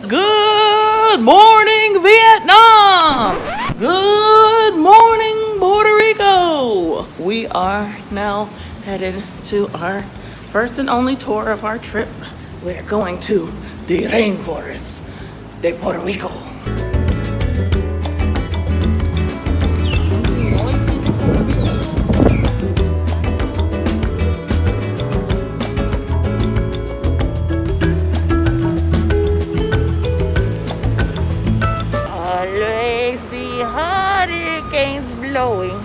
Good morning, Vietnam! Good morning, Puerto Rico! We are now headed to our first and only tour of our trip. We're going to the rainforest de Puerto Rico. Always the hurricanes blowing,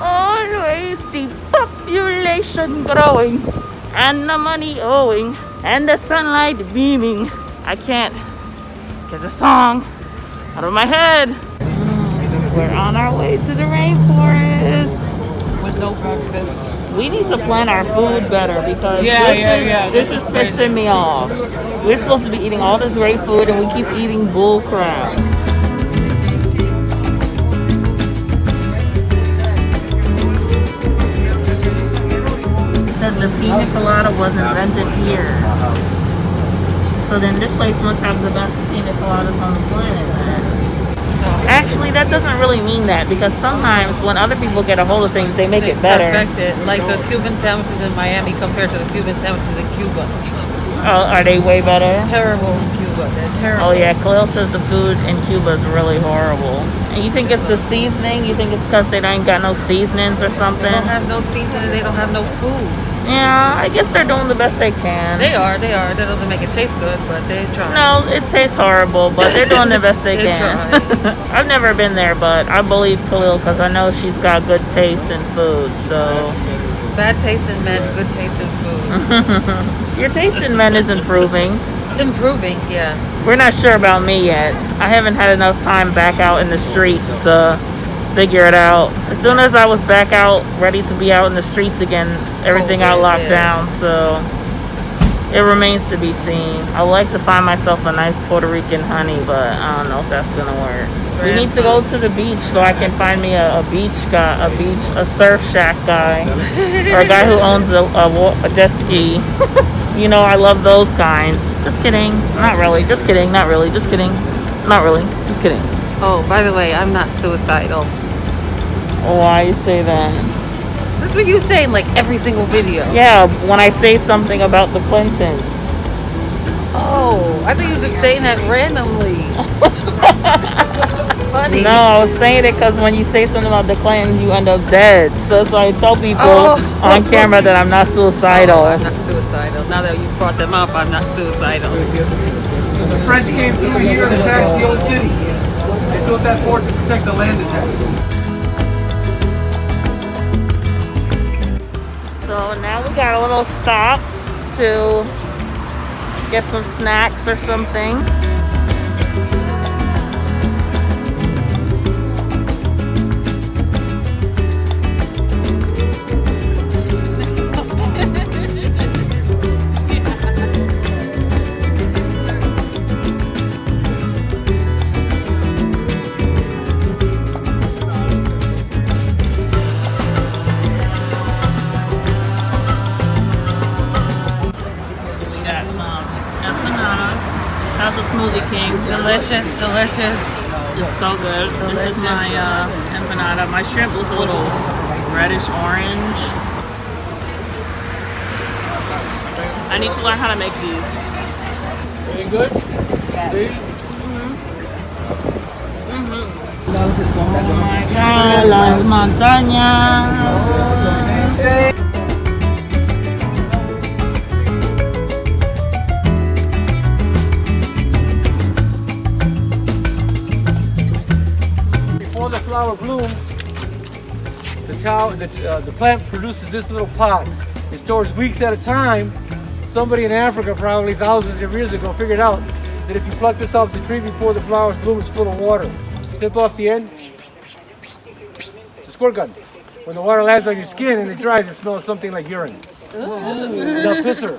always the population growing, and the money owing, and the sunlight beaming. I can't get the song out of my head. We're on our way to the rainforest. With no breakfast. We need to plan our food better because this is pissing me off. We're supposed to be eating all this great food and we keep eating bull crap. Said the pina colada was invented here. So then this place must have the best pina coladas on the planet, man. Actually, that doesn't really mean that because sometimes when other people get a hold of things, they make it better. Perfect it. Like the Cuban sandwiches in Miami compared to the Cuban sandwiches in Cuba. Oh, are they way better? Terrible in Cuba. They're terrible. Oh yeah, Kahlil says the food in Cuba is really horrible. And you think it's the seasoning? You think it's because they ain't got no seasonings or something? They don't have no seasoning. They don't have no food. Yeah, I guess they're doing the best they can. They are. That doesn't make it taste good, but they try. No, it tastes horrible, but they're doing the best they can. I've never been there, but I believe Kahlil because I know she's got good taste in food, so... Bad taste in men, good taste in food. Your taste in men is improving. Improving, yeah. We're not sure about me yet. I haven't had enough time back out in the streets to figure it out. As soon as I was back out, ready to be out in the streets again, everything got locked down, so it remains to be seen. I would like to find myself a nice Puerto Rican honey, but I don't know if that's gonna work. We need to go to the beach so I can find me a surf shack guy, or a guy who owns a jet ski. You know, I love those kinds. Just kidding. Not really. Just kidding. Not really. Just kidding. Not really. Just kidding. Oh, by the way, I'm not suicidal. Why you say that? That's what you say in like every single video. Yeah, when I say something about the Clintons. Oh, I thought you were just saying that randomly. Funny. No, I was saying it because when you say something about the Clintons, you end up dead. So I tell people on camera that I'm not suicidal. Oh, I'm not suicidal. Now that you brought them up, I'm not suicidal. The French came through here and attacked the old city. They built that fort to protect the land attacks. So now we got a little stop to get some snacks or something. How's the smoothie king? Delicious. It's so good. Delicious. This is my empanada. My shrimp look a little reddish orange. I need to learn how to make these. Very good? Yes. Oh my God, las montañas. The flower bloom, the plant produces this little pod. It stores weeks at a time. Somebody in Africa, probably thousands of years ago, figured out that if you pluck this off the tree before the flowers bloom, it's full of water. Snip off the end. It's a squirt gun. When the water lands on your skin and it dries, it smells something like urine. The pisser.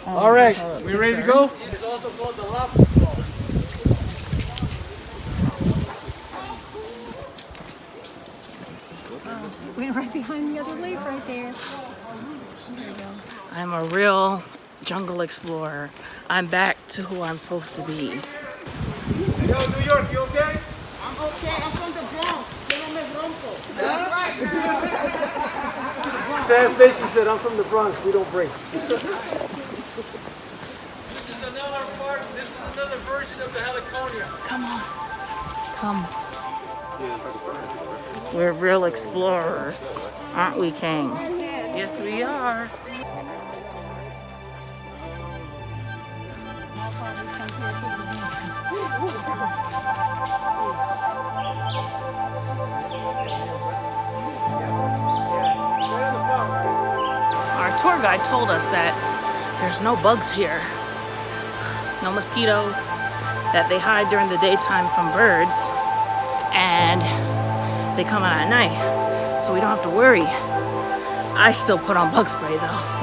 All right, we ready to go? It's also called the lobster claw. Went right behind the other leaf right there. I'm a real jungle explorer. I'm back to who I'm supposed to be. Yo, New York, you okay? I'm okay. I'm from the Bronx. That's right. Gas station said, I'm from the Bronx. We don't break. This is another part. This is another version of the heliconia. Come on. Come. We're real explorers, aren't we, King? Yes, we are. Our tour guide told us that there's no bugs here, no mosquitoes, that they hide during the daytime from birds, and they come out at night, so we don't have to worry. I still put on bug spray though.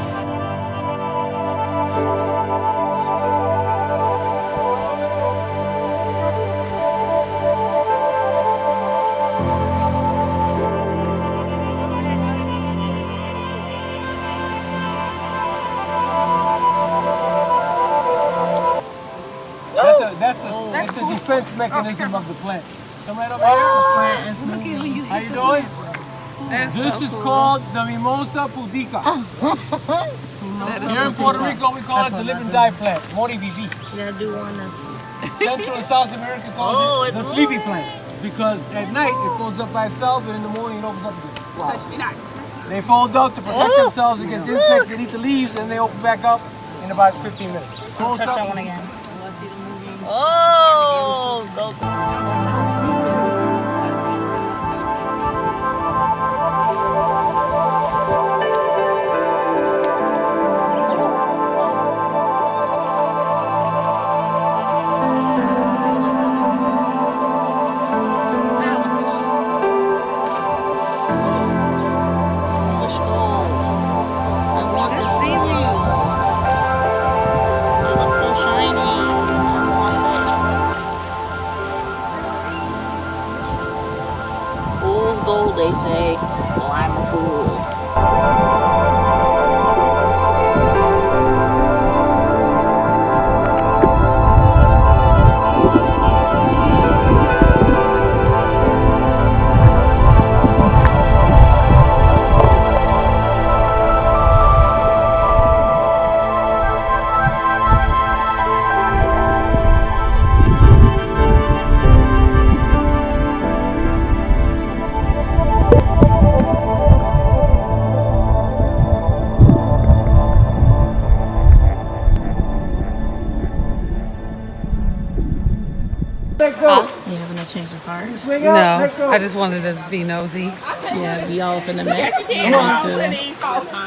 That's the defense mechanism of the plant. Come right over here. How you doing? This is called the Mimosa pudica. Here in Puerto Rico, we call it the living die plant, Mori Vivi. You gotta do one that's... Central and South America calls it the sleepy plant because at night it goes up by itself and in the morning it opens up again. Wow. Touch me nice. They fold up to protect themselves against insects that eat the leaves, and they open back up in about 15 minutes. Touch that one again. Oh, go. Gold, they say. Well, I'm a fool. Let go. You having to change the parts? Swing No, out, let go. I just wanted to be nosy. Yeah, be all up in the mix. You want to.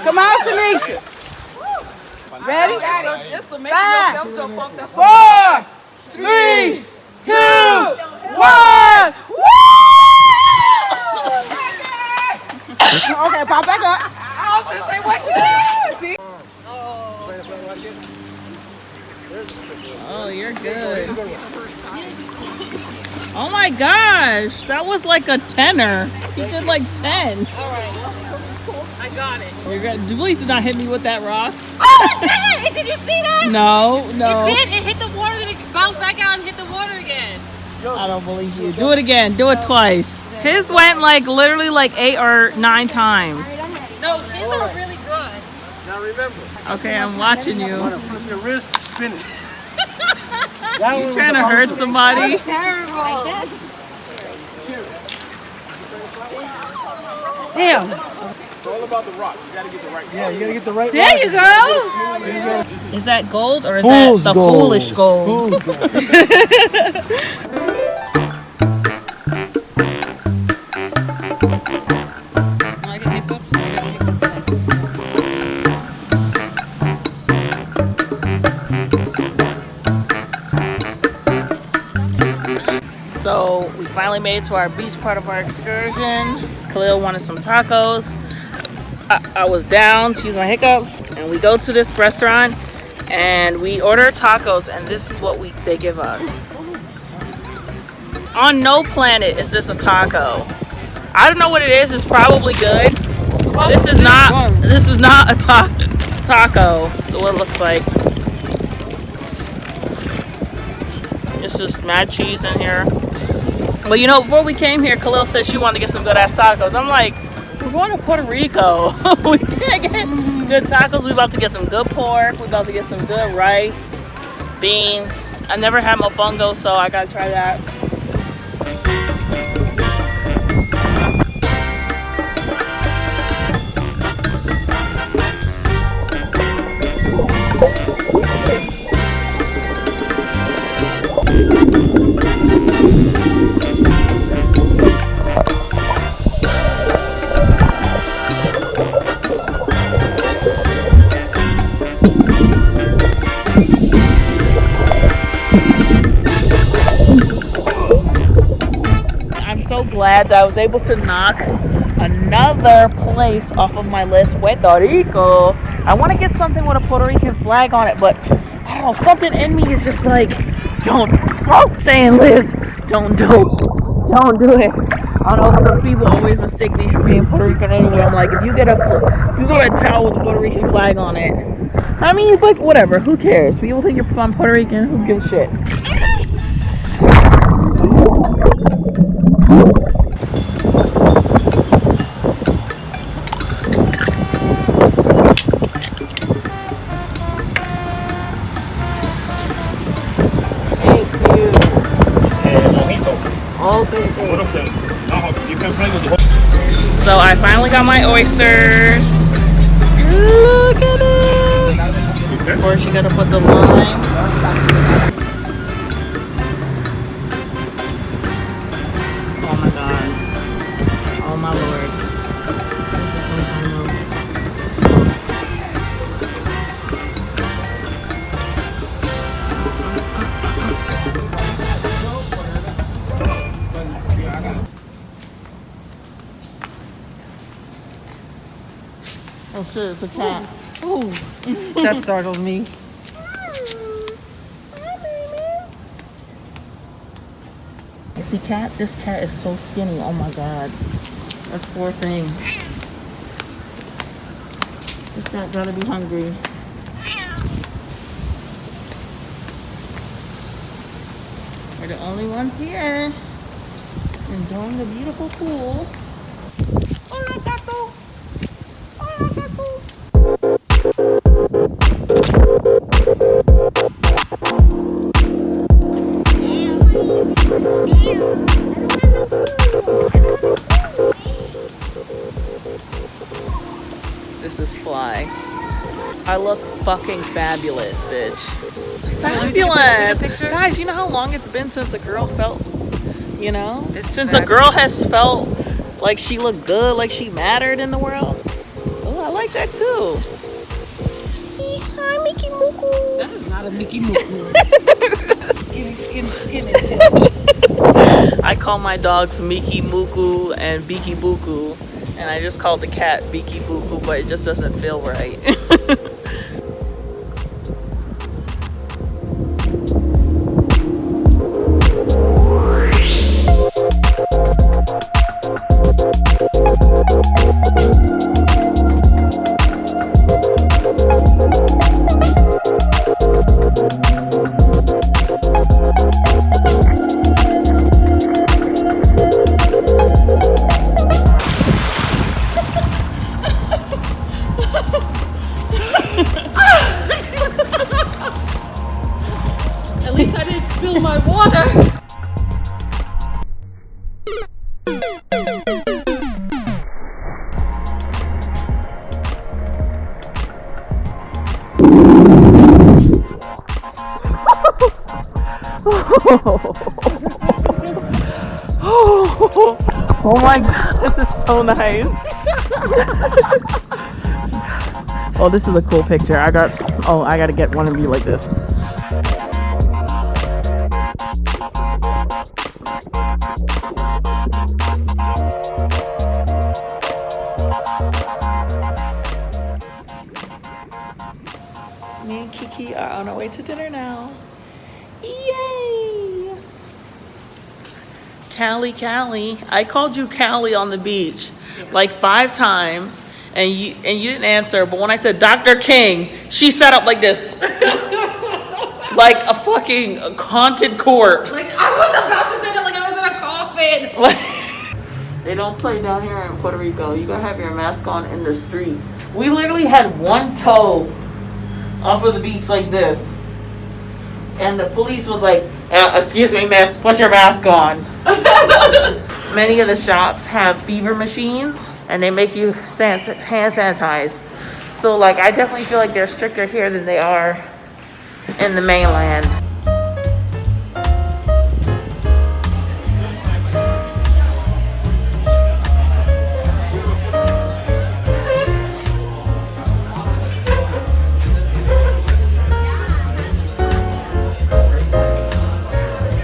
Come on, Tanisha. Ready? It's the 5, 4, 3, 2, 1. Okay, pop back up. I was just say what she did. Oh, you're good. Oh my gosh, that was like a 10er. He did like 10. All right, I got it. You're gonna please do not hit me with that rock. Oh, it did! Did you see that? No. It did. It hit the water, then it bounced back out and hit the water again. I don't believe you. Do it again. Do it twice. His went like literally like 8 or 9 times. No, his are really good. Now remember. Okay, I'm watching you. Want to flip your wrist, spin it. You trying to hurt somebody? Terrible. Damn. It's all about the rock. You gotta get the right. Yeah, you gotta get the right. There rock. you go. Is that gold or is Fool's that the gold. foolish gold? Fool's gold. I can hiccups. So we finally made it to our beach part of our excursion. Kahlil wanted some tacos. I was down, excuse my hiccups, and we go to this restaurant and we order tacos, and this is what they give us. On no planet is this a taco. I don't know what it is. It's probably good. This is not a taco. So what it looks like. It's just mad cheese in here. But you know, before we came here, Kahlil said she wanted to get some good ass tacos. I'm like, we're going to Puerto Rico. We can't get good tacos. We're about to get some good pork. We're about to get some good rice, beans. I never had mofongo, so I gotta try that. Glad that I was able to knock another place off of my list, Puerto Rico. I want to get something with a Puerto Rican flag on it, but I don't know, something in me is just like, don't, saying Liz, don't do it. I don't know, some people always mistake me for being Puerto Rican anyway. I'm like, if you get a towel with a Puerto Rican flag on it, I mean, it's like, whatever, who cares? People think you're from Puerto Rican, who gives a shit? So I finally got my oysters. Look at it. Of course, you gotta put the lime. Oh my god. Oh my lord. This is some kind of... Oh shit, it's a cat. Ooh, that startled me. You see, this cat is so skinny. Oh my god. That's poor thing. This cat gotta be hungry. We're the only ones here. Enjoying the beautiful pool. Hola, gato. Hola, gato. This is Fly. I look fucking fabulous, bitch. Fabulous! Guys, you know how long it's been since a girl felt, you know? Since a girl has felt like she looked good, like she mattered in the world. Oh, I like that too. Hi, Mickey Muku. That is not a Mickey Muku. Skinny. I call my dogs Miki Muku and Biki Buku, and I just called the cat Biki Buku, but it just doesn't feel right. At least I didn't spill my water. Oh my god, this is so nice. Oh, this is a cool picture. I gotta get one of you like this. Me and Kiki are on our way to dinner now. Yay! Callie. I called you Callie on the beach like 5 times, and you didn't answer. But when I said Dr. King, she sat up like this, like a fucking haunted corpse. Like I was about to say that, like I was in a coffin. They don't play down here in Puerto Rico. You gotta have your mask on in the street. We literally had one toe off of the beach like this, and the police was like, "Excuse me, miss, put your mask on." Many of the shops have fever machines, and they make you hand sanitize. So, like, I definitely feel like they're stricter here than they are in the mainland.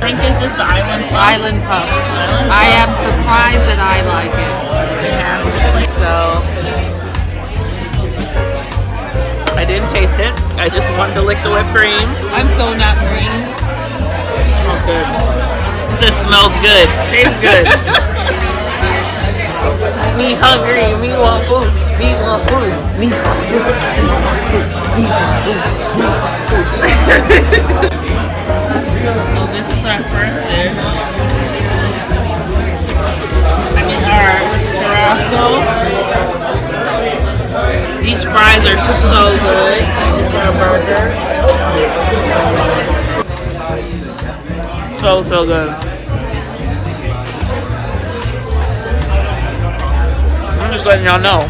I think it's just the island pub. Island pub. I am surprised that I like it. So I didn't taste it. I just wanted to lick the whipped cream. I'm so not green. Smells good. It says smells good. Tastes good. Me hungry. Me want food. Me want food. Me want food. Me want food. Me want food. Me want food. So this is our first dish. Our churrasco. These fries are so good. This is our burger. So good. I'm just letting y'all know.